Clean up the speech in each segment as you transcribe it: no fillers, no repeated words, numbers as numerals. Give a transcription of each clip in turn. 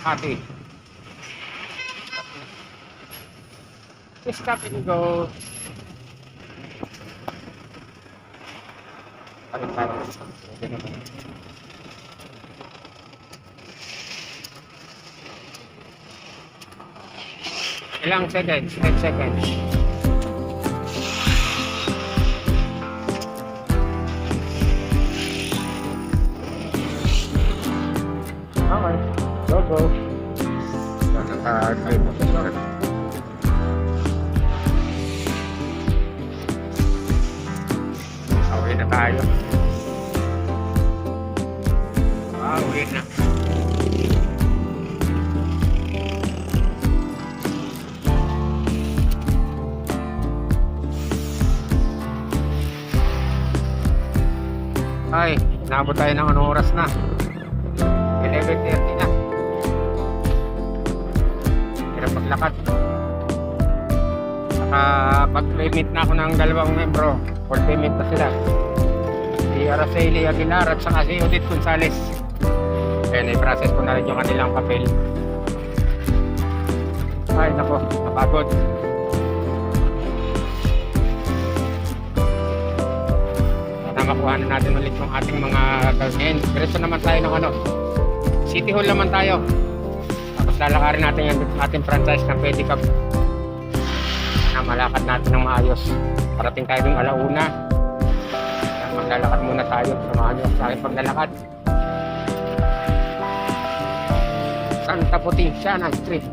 Makati. Stop and go. Ano tayo? Ilang seconds? 10 seconds. Okay. Go. Nakakay mo sa sarap. Okay na tayo. Uwi na. Ay, nabot tayo ng anong oras na? 11:30 na. Hirap maglakad. Pag-payment na ako ng dalawang membro. Full payment na sila. Si Araceli Aguilar at saka si Odette Gonzales. Kaya na-process ko na rin yung kanilang papel. Ay, nako, napagod. Sana makuha na natin ulit yung ating mga ngayon. Diretso naman tayo ng City Hall naman tayo. Tapos lalakarin natin yung ating franchise ng pedicab. Na malakad natin ng maayos. Parating tayo ng alauna. Maglalakad muna tayo. Samahan nyo sa aking paglalakad. Santa Putinsiana Street.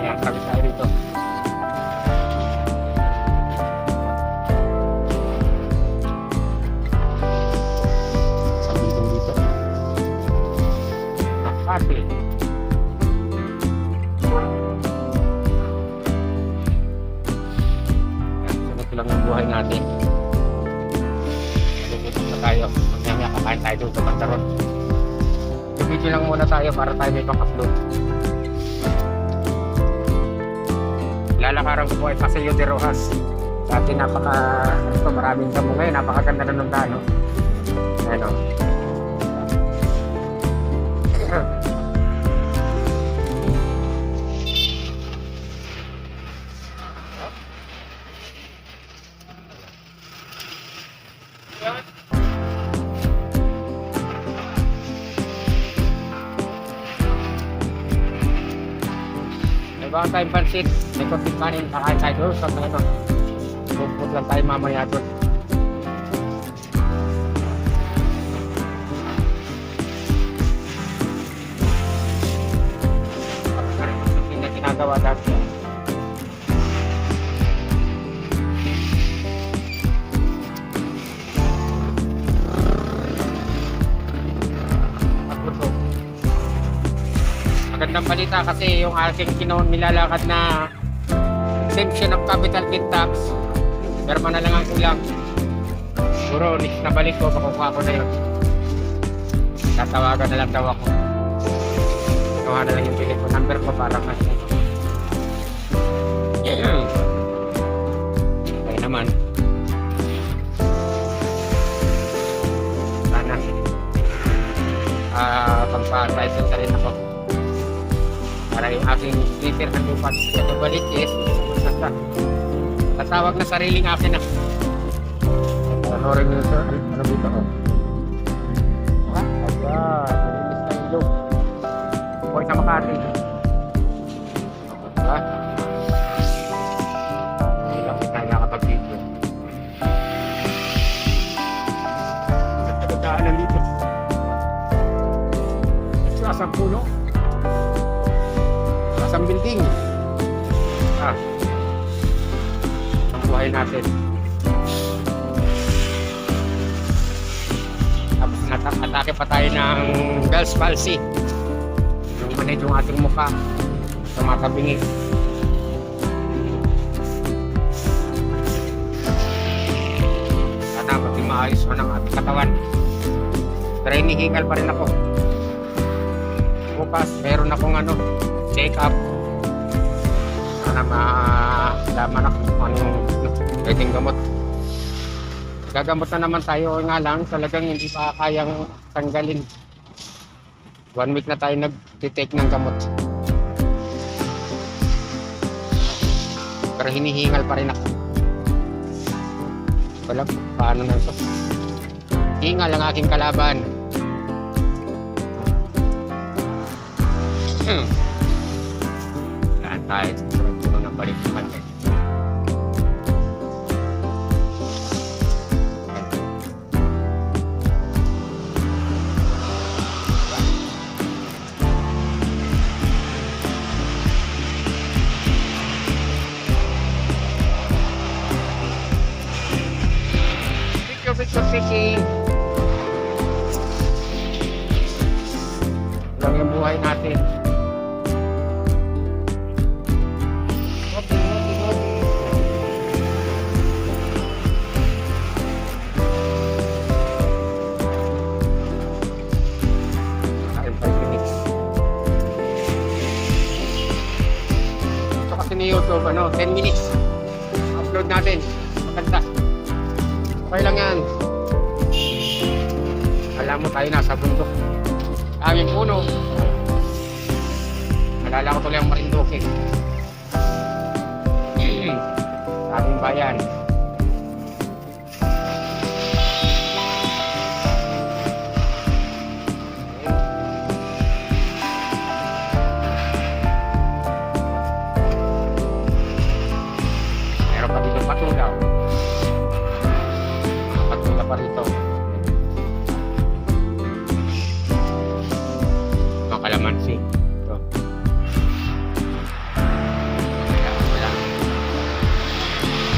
Ayan, sabi tayo rito. Sabi dito. Makati. Sunod lang ang buhay natin. Maluluto na tayo. Mamaya kakain tayo doon sa Bandaron. Video lang muna tayo para tayo may pang-upload. Lalakaran ko po ay Paseo de Rojas. Sa atin maraming damo ngayon, napakaganda na ng daan. Ayan o. Bago tayong pansit, may konting kanin, kakain tayo doon sa bukod lang tayo mamaya doon. Hindi na ginagawa dati. Magandang balita kasi yung aking nilalakad na exemption of capital gain tax, perma na lang ang kulang. Siguro next na balik ko, makukuha ko na yun. Tatawagan na lang daw ako. Kuha na lang yung telephone number ko para mas okay naman. Sana pagpa-title sa rin ako. Para yung aking Twitter ang lupat ito balik is tatawag na sariling akin na. Ano rin yun sir? Ano dito ko? Ayan, nalilis na ilog. Huwag sa Makati. Hindi lang kita nakapag-video. Nagdaanan dito. Asang puno. Asang building. Ang buhay natin. Tapos atake pa tayo ng Bell's palsy. Yung manid yung ating mukha sa mga kabingi. Sana maging maayos mo ng ating katawan. Pero hinihingal pa rin ako. Bukas meron akong check up. Sana malaman ako kung anong pwedeng gamot. Gagamot na naman tayo nga lang, talagang hindi pa kayang tanggalin. 1 week na tayo nag-take ng gamot. Pero hinihingal pa rin ako. Wala, paano na ito? Hingal ang aking kalaban. Lahat tayo. Puno ng balik naman. Picture fishing. Lang yung buhay natin. Ito kasi ni YouTube, 10 minutes. Upload natin. Maganda. Okay lang yan. Alam mo tayo nasa bundok. Aming puno. Nalala ko tuloy ang Marinduque. Aming bayan. Meron pa dito patulaw. Patula pa rito. Kalamansi. Ito. Wala.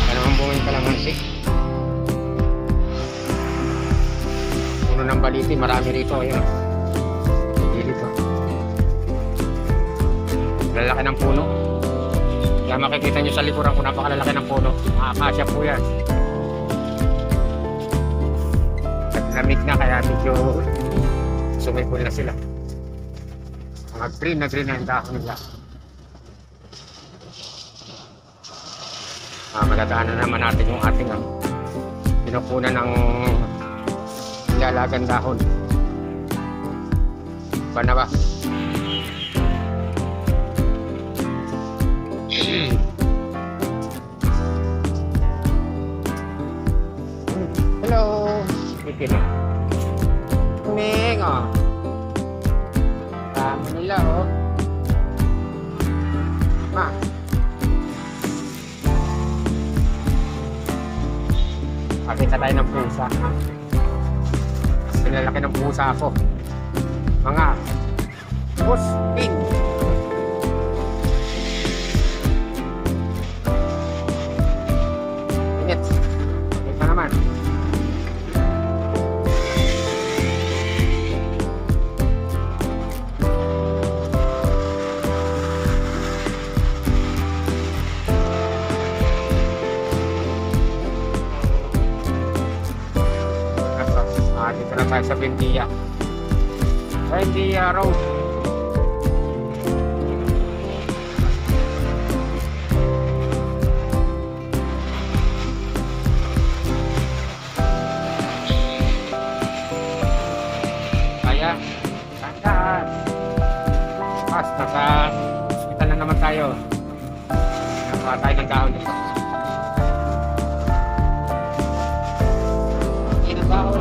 Ano ang bunga yung kalamansi? Puno ng baliti. Marami rito. Ayun. Dito. Lalaki ng puno. Kaya makikita nyo sa likuran kung napakalalaki ng puno. Mga akasya po yan. Naglamig na kaya medyo sumipol na sila. Green na yung dahon nila. Magdadaanan naman natin yung ating pinupunan ng ilalagang dahon. Ba na ba? Hello! Itin. Ning, nila Ma. Pakita tayo ng pusa. Pinalaki ng pusa ako. Mga puspin. Init. Ito naman. Dito na tayo sa Buendia. Buendia Road. Kaya, saan? Pas, nasa hospital na naman tayo. Nakawa tayo ng dahon dito. Hindi na dahon.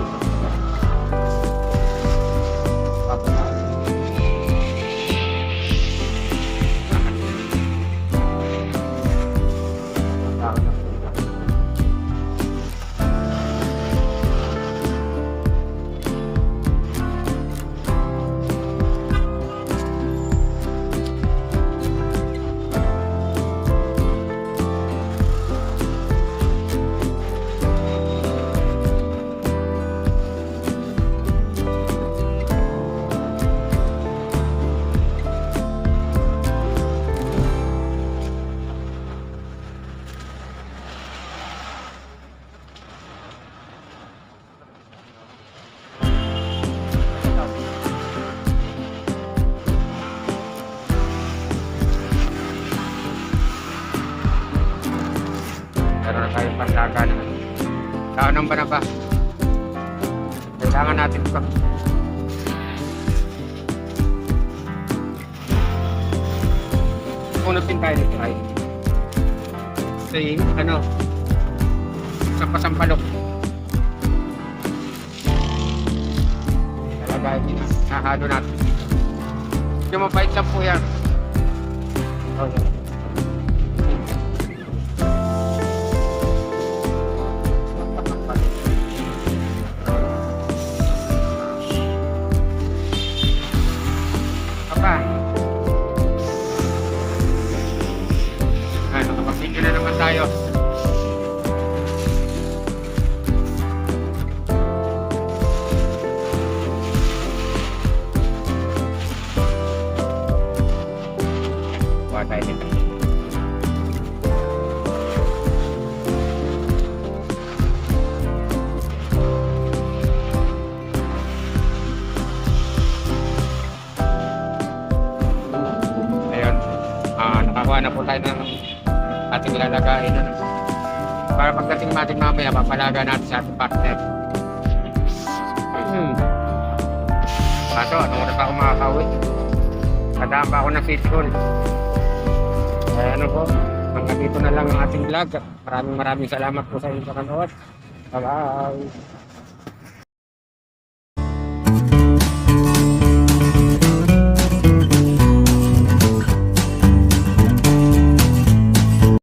Meron na tayong pandagan. Saan ang ba? Kailangan natin ito. Punutin tayo dito ay. Say, ano, sampasampalok. Talaga, hindi na. Nahalo natin. Yung mabait lang po yan. Okay. Papa. Ano, kapag-video na naman tayo. Kuha tayo dito. Ayun. Nakakuha na po tayo ng ating lalagayin. Ano. Para pagdating natin mamaya, papalaga natin sa ating partner. Kaso, anong oras ako makakauwi? Kadaan pa ako ng City Hall. Kaya ano po, hanggang dito na lang ang ating vlog. Maraming salamat po sa inyong panonood. Bye-bye!